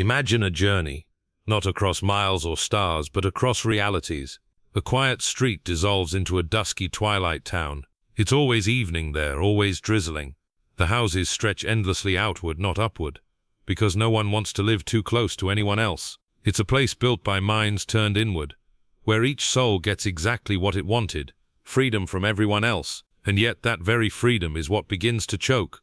Imagine a journey, not across miles or stars, but across realities. A quiet street dissolves into a dusky twilight town. It's always evening there, always drizzling. The houses stretch endlessly outward, not upward, because no one wants to live too close to anyone else. It's a place built by minds turned inward, where each soul gets exactly what it wanted, freedom from everyone else, and yet that very freedom is what begins to choke.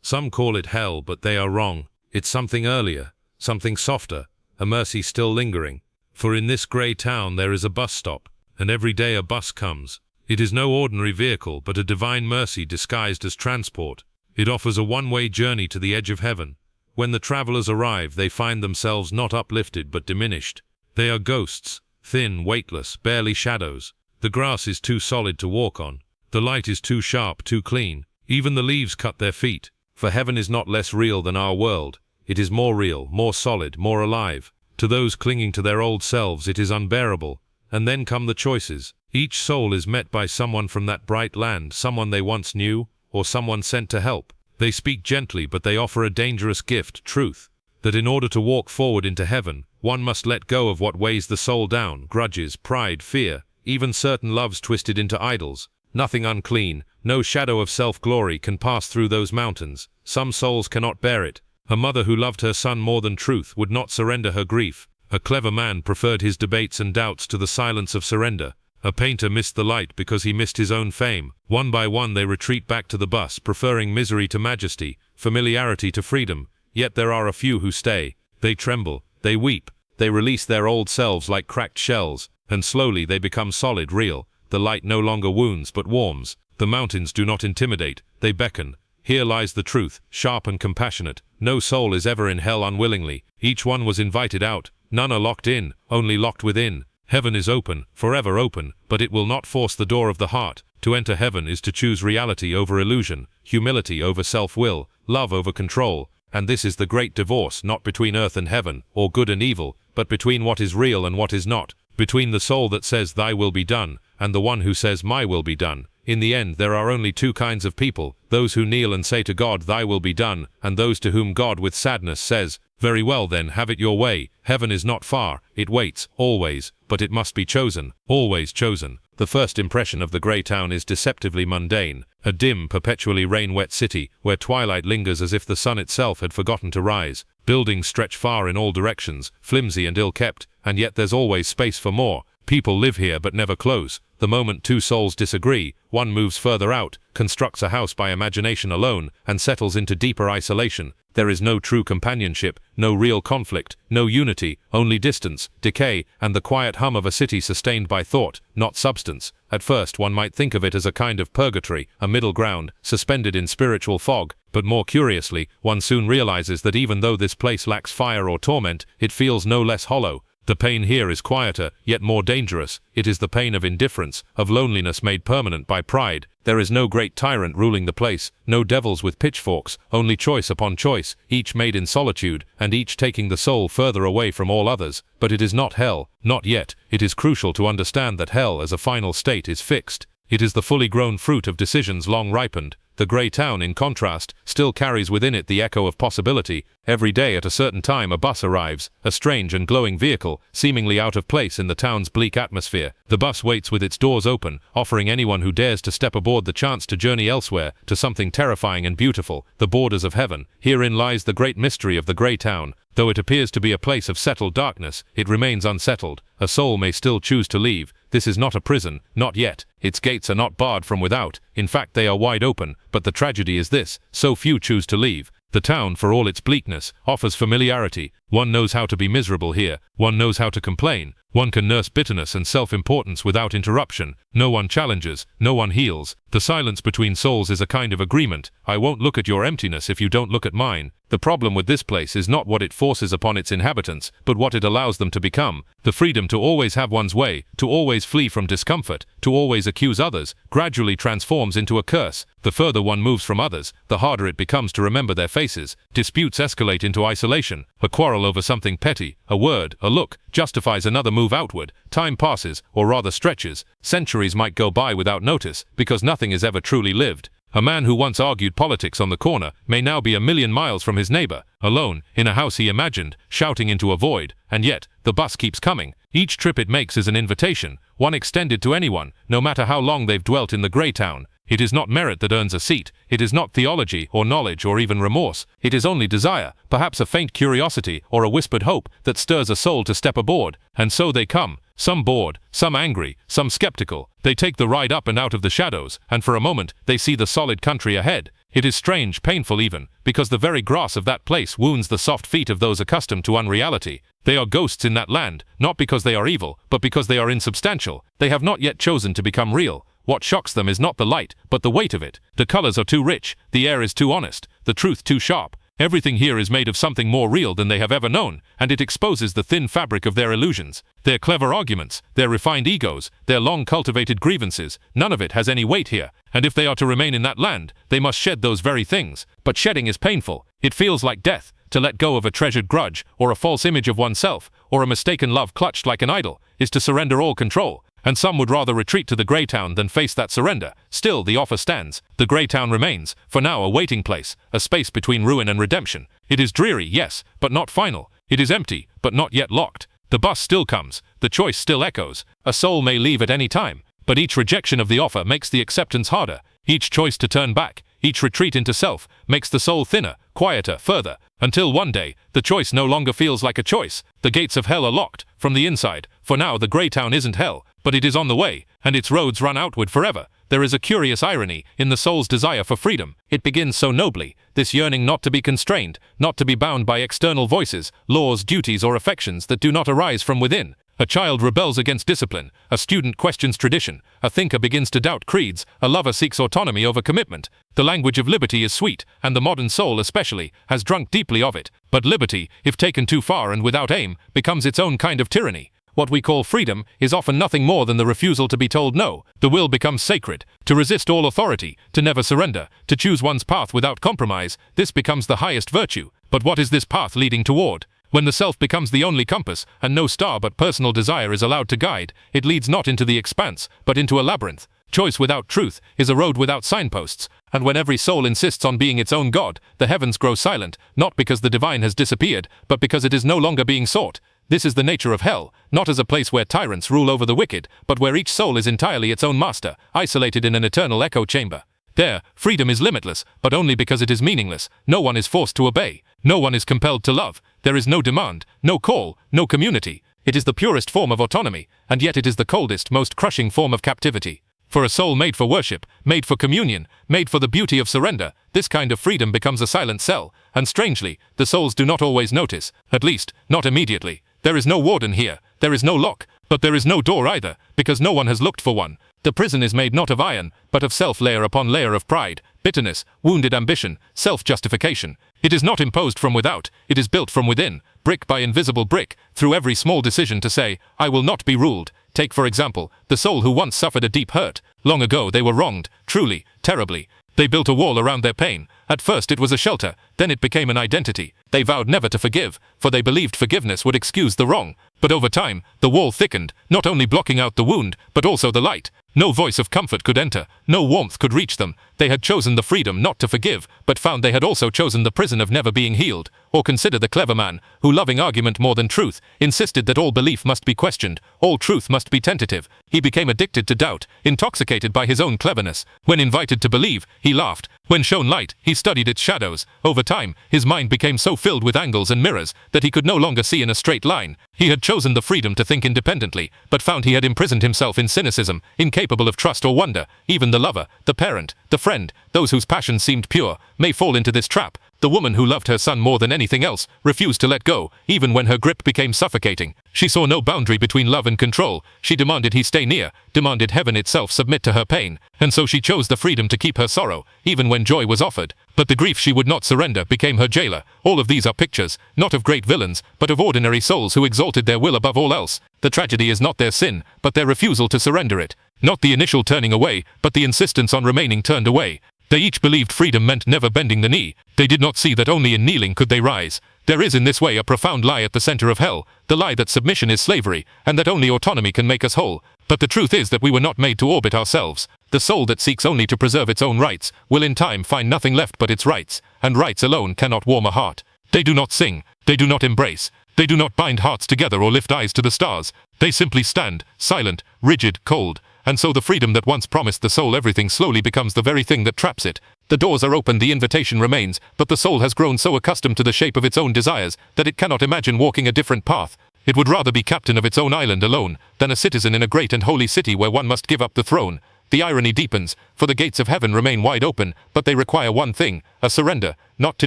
Some call it hell, but they are wrong. It's something earlier, something softer, a mercy still lingering. For in this grey town there is a bus stop, and every day a bus comes. It is no ordinary vehicle, but a divine mercy disguised as transport. It offers a one-way journey to the edge of heaven. When the travelers arrive, they find themselves not uplifted but diminished. They are ghosts, thin, weightless, barely shadows. The grass is too solid to walk on. The light is too sharp, too clean. Even the leaves cut their feet. For heaven is not less real than our world. It is more real, more solid, more alive. To those clinging to their old selves it is unbearable. And then come the choices. Each soul is met by someone from that bright land, someone they once knew, or someone sent to help. They speak gently, but they offer a dangerous gift, truth. That in order to walk forward into heaven, one must let go of what weighs the soul down, grudges, pride, fear, even certain loves twisted into idols. Nothing unclean, no shadow of self-glory can pass through those mountains. Some souls cannot bear it. A mother who loved her son more than truth would not surrender her grief. A clever man preferred his debates and doubts to the silence of surrender. A painter missed the light because he missed his own fame. One by one they retreat back to the bus, preferring misery to majesty, familiarity to freedom. Yet there are a few who stay. They tremble, they weep, they release their old selves like cracked shells, and slowly they become solid, real. The light no longer wounds but warms. The mountains do not intimidate, they beckon. Here lies the truth, sharp and compassionate. No soul is ever in hell unwillingly. Each one was invited out. None are locked in, only locked within. Heaven is open, forever open, but it will not force the door of the heart. To enter heaven is to choose reality over illusion, humility over self-will, love over control. And this is the great divorce, not between earth and heaven, or good and evil, but between what is real and what is not. Between the soul that says, "Thy will be done," and the one who says, "My will be done." In the end, there are only two kinds of people, those who kneel and say to God, "Thy will be done," and those to whom God with sadness says, "Very well then, have it your way." Heaven is not far, it waits, always, but it must be chosen, always chosen. The first impression of the grey town is deceptively mundane, a dim, perpetually rain-wet city, where twilight lingers as if the sun itself had forgotten to rise. Buildings stretch far in all directions, flimsy and ill-kept, and yet there's always space for more. People live here but never close. The moment two souls disagree, one moves further out, constructs a house by imagination alone, and settles into deeper isolation. There is no true companionship, no real conflict, no unity, only distance, decay, and the quiet hum of a city sustained by thought, not substance. At first one might think of it as a kind of purgatory, a middle ground, suspended in spiritual fog, but more curiously, one soon realizes that even though this place lacks fire or torment, it feels no less hollow. The pain here is quieter, yet more dangerous. It is the pain of indifference, of loneliness made permanent by pride. There is no great tyrant ruling the place, no devils with pitchforks, only choice upon choice, each made in solitude, and each taking the soul further away from all others. But it is not hell, not yet. It is crucial to understand that hell as a final state is fixed. It is the fully grown fruit of decisions long ripened. The grey town, in contrast, still carries within it the echo of possibility. Every day at a certain time a bus arrives, a strange and glowing vehicle, seemingly out of place in the town's bleak atmosphere. The bus waits with its doors open, offering anyone who dares to step aboard the chance to journey elsewhere, to something terrifying and beautiful, the borders of heaven. Herein lies the great mystery of the grey town. Though it appears to be a place of settled darkness, it remains unsettled. A soul may still choose to leave. This is not a prison, not yet. Its gates are not barred from without. In fact, they are wide open. But the tragedy is this: so few choose to leave. The town, for all its bleakness, offers familiarity. One knows how to be miserable here. One knows how to complain. One can nurse bitterness and self-importance without interruption. No one challenges. No one heals. The silence between souls is a kind of agreement. I won't look at your emptiness if you don't look at mine. The problem with this place is not what it forces upon its inhabitants, but what it allows them to become. The freedom to always have one's way, to always flee from discomfort, to always accuse others, gradually transforms into a curse. The further one moves from others, the harder it becomes to remember their faces. Disputes escalate into isolation. A quarrel over something petty, a word, a look, justifies another move outward. Time passes, or rather stretches. Centuries might go by without notice, because nothing is ever truly lived. A man who once argued politics on the corner may now be a million miles from his neighbor, alone, in a house he imagined, shouting into a void, and yet, the bus keeps coming. Each trip it makes is an invitation, one extended to anyone, no matter how long they've dwelt in the grey town. It is not merit that earns a seat, it is not theology or knowledge or even remorse, it is only desire, perhaps a faint curiosity or a whispered hope that stirs a soul to step aboard, and so they come. Some bored, some angry, some skeptical. They take the ride up and out of the shadows, and for a moment they see the solid country ahead. It is strange, painful even, because the very grass of that place wounds the soft feet of those accustomed to unreality. They are ghosts in that land, not because they are evil, but because they are insubstantial. They have not yet chosen to become real. What shocks them is not the light, but the weight of it. The colors are too rich, the air is too honest, the truth too sharp. Everything here is made of something more real than they have ever known, and it exposes the thin fabric of their illusions. Their clever arguments, their refined egos, their long-cultivated grievances, none of it has any weight here, and if they are to remain in that land, they must shed those very things. But shedding is painful. It feels like death. To let go of a treasured grudge, or a false image of oneself, or a mistaken love clutched like an idol, is to surrender all control. And some would rather retreat to the grey town than face that surrender. Still, the offer stands. The grey town remains, for now a waiting place, a space between ruin and redemption. It is dreary, yes, but not final. It is empty, but not yet locked. The bus still comes, the choice still echoes. A soul may leave at any time, but each rejection of the offer makes the acceptance harder. Each choice to turn back, each retreat into self, makes the soul thinner, quieter, further, until one day, the choice no longer feels like a choice. The gates of hell are locked, from the inside. For now the grey town isn't hell, but it is on the way, and its roads run outward forever. There is a curious irony in the soul's desire for freedom. It begins so nobly, this yearning not to be constrained, not to be bound by external voices, laws, duties, or affections that do not arise from within. A child rebels against discipline, a student questions tradition, a thinker begins to doubt creeds, a lover seeks autonomy over commitment. The language of liberty is sweet, and the modern soul especially has drunk deeply of it. But liberty, if taken too far and without aim, becomes its own kind of tyranny. What we call freedom is often nothing more than the refusal to be told no. The will becomes sacred. To resist all authority, to never surrender, to choose one's path without compromise, this becomes the highest virtue. But what is this path leading toward? When the self becomes the only compass, and no star but personal desire is allowed to guide, it leads not into the expanse, but into a labyrinth. Choice without truth is a road without signposts, and when every soul insists on being its own god, the heavens grow silent, not because the divine has disappeared, but because it is no longer being sought. This is the nature of hell, not as a place where tyrants rule over the wicked, but where each soul is entirely its own master, isolated in an eternal echo chamber. There, freedom is limitless, but only because it is meaningless. No one is forced to obey. No one is compelled to love. There is no demand, no call, no community. It is the purest form of autonomy, and yet it is the coldest, most crushing form of captivity. For a soul made for worship, made for communion, made for the beauty of surrender, this kind of freedom becomes a silent cell, and strangely, the souls do not always notice, at least, not immediately. There is no warden here, there is no lock, but there is no door either, because no one has looked for one. The prison is made not of iron, but of self, layer upon layer of pride, bitterness, wounded ambition, self-justification. It is not imposed from without, it is built from within, brick by invisible brick, through every small decision to say, I will not be ruled. Take, for example, the soul who once suffered a deep hurt. Long ago they were wronged, truly, terribly. They built a wall around their pain. At first it was a shelter, then it became an identity. They vowed never to forgive, for they believed forgiveness would excuse the wrong. But over time, the wall thickened, not only blocking out the wound, but also the light. No voice of comfort could enter, no warmth could reach them. They had chosen the freedom not to forgive, but found they had also chosen the prison of never being healed. Or consider the clever man, who, loving argument more than truth, insisted that all belief must be questioned, all truth must be tentative. He became addicted to doubt, intoxicated by his own cleverness. When invited to believe, he laughed. When shown light, he studied its shadows. Over time, his mind became so filled with angles and mirrors that he could no longer see in a straight line. He had chosen the freedom to think independently, but found he had imprisoned himself in cynicism, incapable of trust or wonder. Even the lover, the parent, the friend, those whose passions seemed pure, may fall into this trap. The woman who loved her son more than anything else refused to let go, even when her grip became suffocating. She saw no boundary between love and control. She demanded he stay near, demanded heaven itself submit to her pain, and so she chose the freedom to keep her sorrow, even when joy was offered. But the grief she would not surrender became her jailer. All of these are pictures, not of great villains, but of ordinary souls who exalted their will above all else. The tragedy is not their sin, but their refusal to surrender it. Not the initial turning away, but the insistence on remaining turned away. They each believed freedom meant never bending the knee. They did not see that only in kneeling could they rise. There is in this way a profound lie at the center of hell, the lie that submission is slavery, and that only autonomy can make us whole. But the truth is that we were not made to orbit ourselves. The soul that seeks only to preserve its own rights will in time find nothing left but its rights, and rights alone cannot warm a heart. They do not sing, they do not embrace, they do not bind hearts together or lift eyes to the stars. They simply stand, silent, rigid, cold, and so the freedom that once promised the soul everything slowly becomes the very thing that traps it. The doors are open, the invitation remains, but the soul has grown so accustomed to the shape of its own desires that it cannot imagine walking a different path. It would rather be captain of its own island alone than a citizen in a great and holy city where one must give up the throne. The irony deepens, for the gates of heaven remain wide open, but they require one thing, a surrender, not to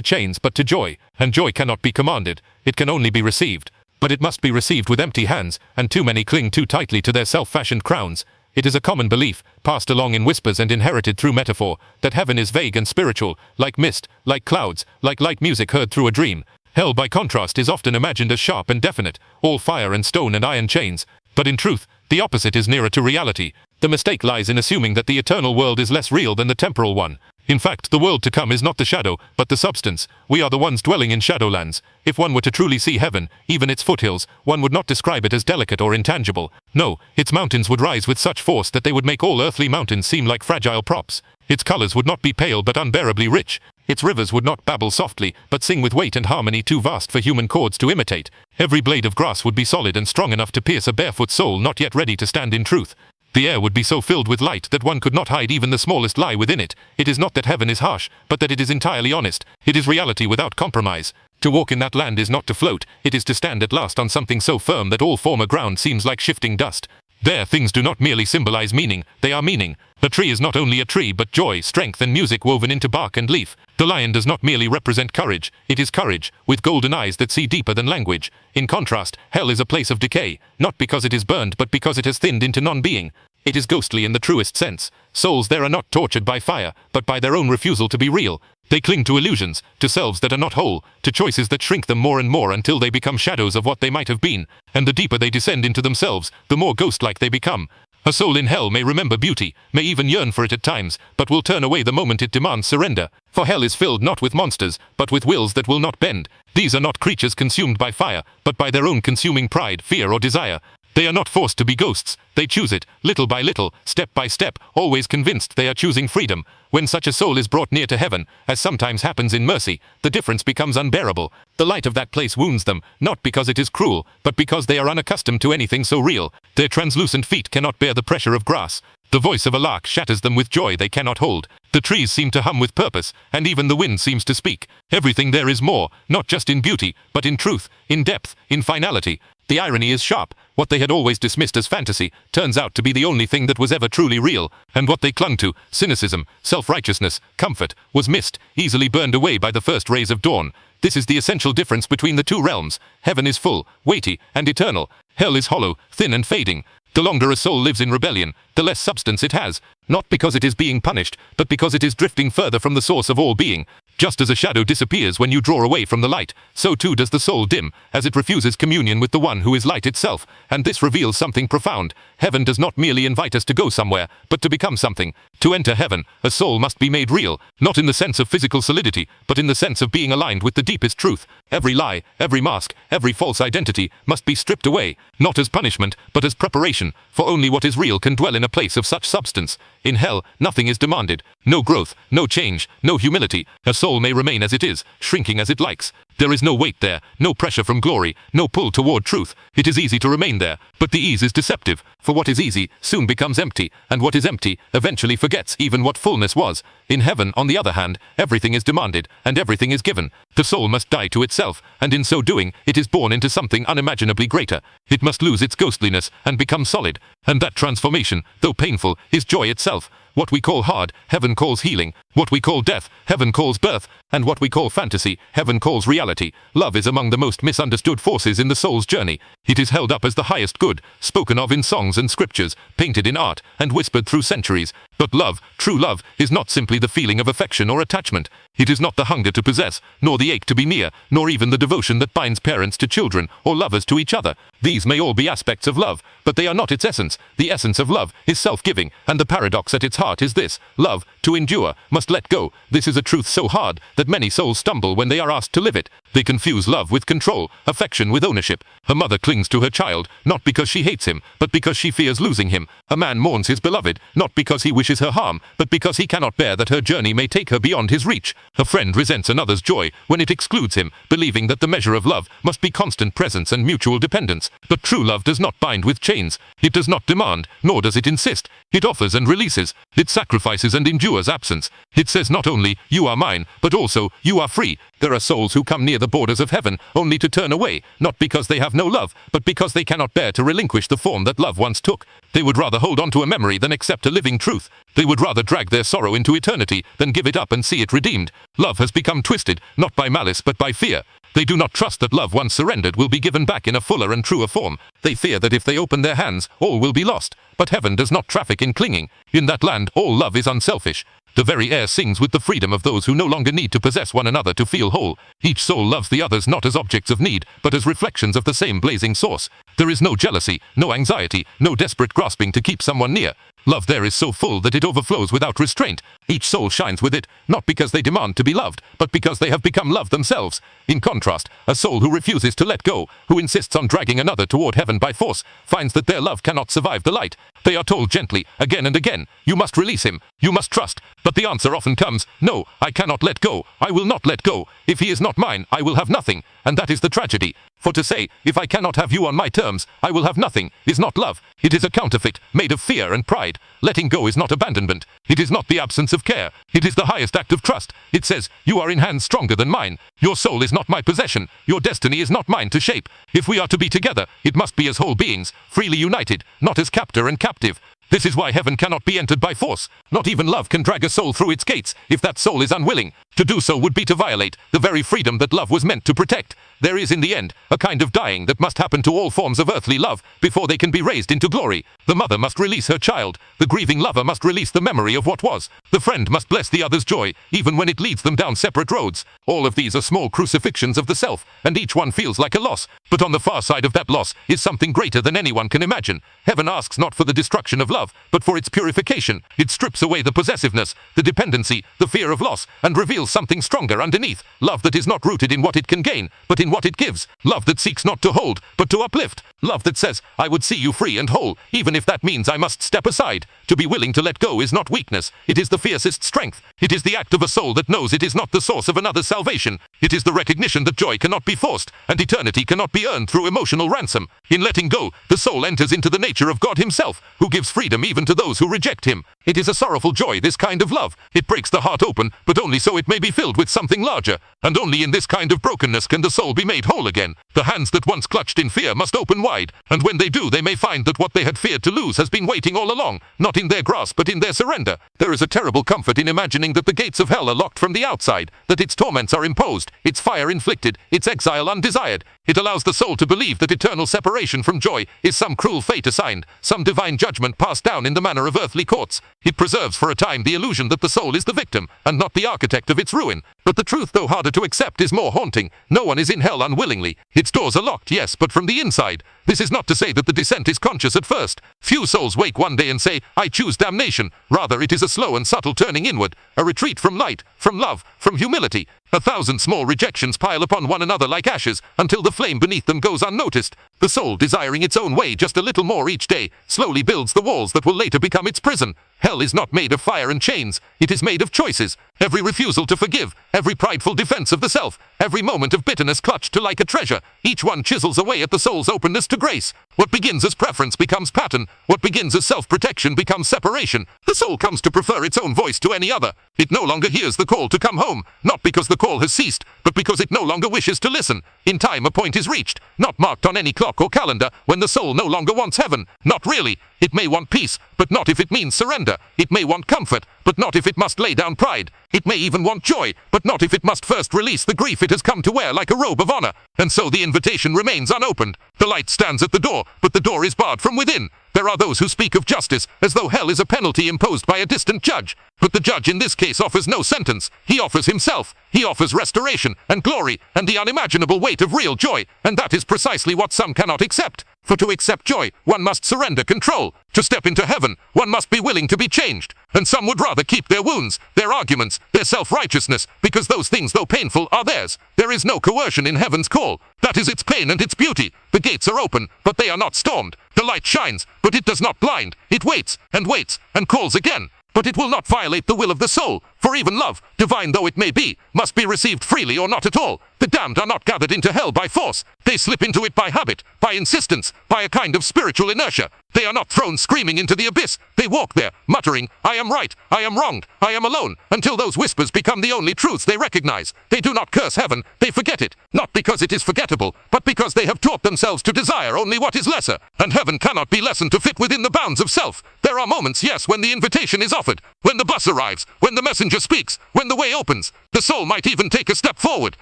chains but to joy, and joy cannot be commanded, it can only be received. But it must be received with empty hands, and too many cling too tightly to their self-fashioned crowns. It is a common belief, passed along in whispers and inherited through metaphor, that heaven is vague and spiritual, like mist, like clouds, like light music heard through a dream. Hell, by contrast, is often imagined as sharp and definite, all fire and stone and iron chains. But in truth, the opposite is nearer to reality. The mistake lies in assuming that the eternal world is less real than the temporal one. In fact, the world to come is not the shadow, but the substance. We are the ones dwelling in shadowlands. If one were to truly see heaven, even its foothills, one would not describe it as delicate or intangible. No, its mountains would rise with such force that they would make all earthly mountains seem like fragile props. Its colors would not be pale but unbearably rich. Its rivers would not babble softly, but sing with weight and harmony too vast for human chords to imitate. Every blade of grass would be solid and strong enough to pierce a barefoot soul not yet ready to stand in truth. The air would be so filled with light that one could not hide even the smallest lie within it. It is not that heaven is harsh, but that it is entirely honest. It is reality without compromise. To walk in that land is not to float, it is to stand at last on something so firm that all former ground seems like shifting dust. There things do not merely symbolize meaning, they are meaning. A tree is not only a tree but joy, strength and music woven into bark and leaf. The lion does not merely represent courage, it is courage, with golden eyes that see deeper than language. In contrast, hell is a place of decay, not because it is burned but because it has thinned into non-being. It is ghostly in the truest sense. Souls there are not tortured by fire, but by their own refusal to be real. They cling to illusions, to selves that are not whole, to choices that shrink them more and more until they become shadows of what they might have been, and the deeper they descend into themselves, the more ghost-like they become. A soul in hell may remember beauty, may even yearn for it at times, but will turn away the moment it demands surrender. For hell is filled not with monsters, but with wills that will not bend. These are not creatures consumed by fire, but by their own consuming pride, fear or desire. They are not forced to be ghosts, they choose it, little by little, step by step, always convinced they are choosing freedom. When such a soul is brought near to heaven, as sometimes happens in mercy, the difference becomes unbearable. The light of that place wounds them, not because it is cruel, but because they are unaccustomed to anything so real. Their translucent feet cannot bear the pressure of grass. The voice of a lark shatters them with joy they cannot hold. The trees seem to hum with purpose, and even the wind seems to speak. Everything there is more, not just in beauty, but in truth, in depth, in finality. The irony is sharp. What they had always dismissed as fantasy turns out to be the only thing that was ever truly real, and what they clung to, cynicism, self-righteousness, comfort, was mist, easily burned away by the first rays of dawn. This is the essential difference between the two realms. Heaven is full, weighty, and eternal. Hell is hollow, thin and fading. The longer a soul lives in rebellion, the less substance it has, not because it is being punished, but because it is drifting further from the source of all being. Just as a shadow disappears when you draw away from the light, so too does the soul dim, as it refuses communion with the one who is light itself, and this reveals something profound. Heaven does not merely invite us to go somewhere, but to become something. To enter heaven, a soul must be made real, not in the sense of physical solidity, but in the sense of being aligned with the deepest truth. Every lie, every mask, every false identity must be stripped away, not as punishment, but as preparation, for only what is real can dwell in a place of such substance. In hell, nothing is demanded. No growth, no change, no humility. A soul may remain as it is, shrinking as it likes. There is no weight there, no pressure from glory, no pull toward truth. It is easy to remain there, but the ease is deceptive, for what is easy soon becomes empty, and what is empty eventually forgets even what fullness was. In heaven, on the other hand, everything is demanded, and everything is given. The soul must die to itself, and in so doing, it is born into something unimaginably greater. It must lose its ghostliness and become solid, and that transformation, though painful, is joy itself. What we call hard, heaven calls healing. What we call death, heaven calls birth. And what we call fantasy, heaven calls reality. Love is among the most misunderstood forces in the soul's journey. It is held up as the highest good, spoken of in songs and scriptures, painted in art, and whispered through centuries. But love, true love, is not simply the feeling of affection or attachment. It is not the hunger to possess, nor the ache to be near, nor even the devotion that binds parents to children, or lovers to each other. These may all be aspects of love, but they are not its essence. The essence of love is self-giving, and the paradox at its heart is this: love, to endure, must let go. This is a truth so hard that many souls stumble when they are asked to live it. They confuse love with control, affection with ownership. A mother clings to her child, not because she hates him, but because she fears losing him. A man mourns his beloved, not because he wishes her harm, but because he cannot bear that her journey may take her beyond his reach. A friend resents another's joy when it excludes him, believing that the measure of love must be constant presence and mutual dependence. But true love does not bind with chains. It does not demand, nor does it insist. It offers and releases. It sacrifices and endures absence. It says not only, "You are mine," but also, "You are free." There are souls who come near the borders of heaven only to turn away, not because they have no love, but because they cannot bear to relinquish the form that love once took. They would rather hold on to a memory than accept a living truth. They would rather drag their sorrow into eternity than give it up and see it redeemed. Love has become twisted, not by malice but by fear. They do not trust that love once surrendered will be given back in a fuller and truer form. They fear that if they open their hands, all will be lost. But heaven does not traffic in clinging. In that land, all love is unselfish. The very air sings with the freedom of those who no longer need to possess one another to feel whole. Each soul loves the others not as objects of need, but as reflections of the same blazing source. There is no jealousy, no anxiety, no desperate grasping to keep someone near. Love there is so full that it overflows without restraint. Each soul shines with it, not because they demand to be loved, but because they have become love themselves. In contrast, a soul who refuses to let go, who insists on dragging another toward heaven by force, finds that their love cannot survive the light. They are told gently, again and again, "You must release him, you must trust." But the answer often comes, "No, I cannot let go, I will not let go. If he is not mine, I will have nothing." And that is the tragedy. For to say, "If I cannot have you on my terms, I will have nothing," is not love. It is a counterfeit, made of fear and pride. Letting go is not abandonment. It is not the absence of care. It is the highest act of trust. It says, "You are in hands stronger than mine. Your soul is not my possession. Your destiny is not mine to shape. If we are to be together, it must be as whole beings, freely united, not as captor and captive." This is why heaven cannot be entered by force. Not even love can drag a soul through its gates if that soul is unwilling. To do so would be to violate the very freedom that love was meant to protect. There is in the end a kind of dying that must happen to all forms of earthly love before they can be raised into glory. The mother must release her child. The grieving lover must release the memory of what was. The friend must bless the other's joy, even when it leads them down separate roads. All of these are small crucifixions of the self, and each one feels like a loss. But on the far side of that loss is something greater than anyone can imagine. Heaven asks not for the destruction of love, but for its purification. It strips away the possessiveness, the dependency, the fear of loss, and reveals something stronger underneath. Love that is not rooted in what it can gain, but in what it gives. Love that seeks not to hold, but to uplift. Love that says, "I would see you free and whole, even if that means I must step aside." To be willing to let go is not weakness. It is the fiercest strength. It is the act of a soul that knows it is not the source of another's salvation. It is the recognition that joy cannot be forced, and eternity cannot be earned through emotional ransom. In letting go, the soul enters into the nature of God himself, who gives freedom even to those who reject him. It is a sorrowful joy, this kind of love. It breaks the heart open, but only so it may be filled with something larger. And only in this kind of brokenness can the soul be made whole again. The hands that once clutched in fear must open wide, and when they do, they may find that what they had feared to lose has been waiting all along, not in their grasp but in their surrender. There is a terrible comfort in imagining that the gates of hell are locked from the outside, that its torments are imposed, its fire inflicted, its exile undesired. It allows the soul to believe that eternal separation from joy is some cruel fate assigned, some divine judgment passed down in the manner of earthly courts. It preserves for a time the illusion that the soul is the victim, and not the architect of its ruin. But the truth, though harder to accept, is more haunting. No one is in hell unwillingly. Its doors are locked, yes, but from the inside. This is not to say that the descent is conscious at first. Few souls wake one day and say, "I choose damnation." Rather, it is a slow and subtle turning inward, a retreat from light, from love, from humility. 1,000 small rejections pile upon one another like ashes, until the flame beneath them goes unnoticed. The soul, desiring its own way just a little more each day, slowly builds the walls that will later become its prison. Hell is not made of fire and chains. It is made of choices. Every refusal to forgive, every prideful defense of the self, every moment of bitterness clutched to like a treasure, each one chisels away at the soul's openness to grace. What begins as preference becomes pattern. What begins as self-protection becomes separation. The soul comes to prefer its own voice to any other. It no longer hears the call to come home, not because the call has ceased, but because it no longer wishes to listen. In time, a point is reached, not marked on any clock or calendar, when the soul no longer wants heaven. Not really. It may want peace, but not if it means surrender. It may want comfort, but not if it must lay down pride. It may even want joy, but not if it must first release the grief it has come to wear like a robe of honor. And so the invitation remains unopened. The light stands at the door, but the door is barred from within. There are those who speak of justice as though hell is a penalty imposed by a distant judge. But the judge in this case offers no sentence. He offers himself. He offers restoration and glory and the unimaginable weight of real joy, and that is precisely what some cannot accept. For to accept joy, one must surrender control. To step into heaven, one must be willing to be changed. And some would rather keep their wounds, their arguments, their self-righteousness, because those things, though painful, are theirs. There is no coercion in heaven's call. That is its pain and its beauty. The gates are open, but they are not stormed. The light shines, but it does not blind. It waits, and calls again. But it will not violate the will of the soul, for even love, divine though it may be, must be received freely or not at all. The damned are not gathered into hell by force. They slip into it by habit, by insistence, by a kind of spiritual inertia. They are not thrown screaming into the abyss. They walk there, muttering, I am right, I am wronged, I am alone, until those whispers become the only truths they recognize. They do not curse heaven, they forget it, not because it is forgettable, but because they have taught themselves to desire only what is lesser. And heaven cannot be lessened to fit within the bounds of self. There are moments, yes, when the invitation is offered, when the bus arrives, when the messenger speaks, when the way opens. The soul might even take a step forward,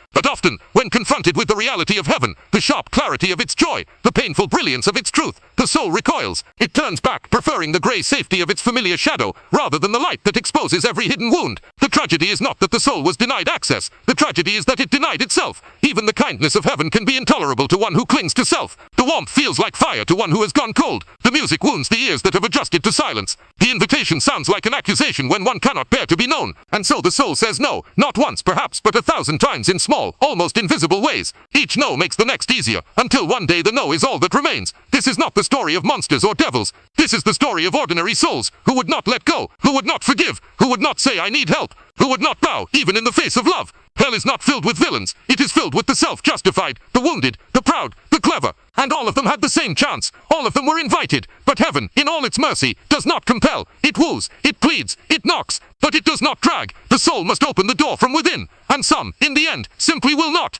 but often, when confronted with the reality of heaven, the sharp clarity of its joy, the painful brilliance of its truth, the soul recoils. It turns back, preferring the grey safety of its familiar shadow, rather than the light that exposes every hidden wound. The tragedy is not that the soul was denied access. The tragedy is that it denied itself. Even the kindness of heaven can be intolerable to one who clings to self. The warmth feels like fire to one who has gone cold. The music wounds the ears that have adjusted to silence. The invitation sounds like an accusation when one cannot bear to be known. And so the soul says no, not once perhaps, but 1,000 times in small, almost invisible ways. Each no makes the next easier, until one day the no is all that remains. This is not the story of monsters or devils. This is the story of ordinary souls, who would not let go, who would not forgive, who would not say I need help, who would not bow, even in the face of love. Hell is not filled with villains. It is filled with the self-justified, the wounded, the proud, the clever. And all of them had the same chance. All of them were invited. But heaven, in all its mercy, does not compel. It woos, it pleads, it knocks, but it does not drag. The soul must open the door from within. And some, in the end, simply will not.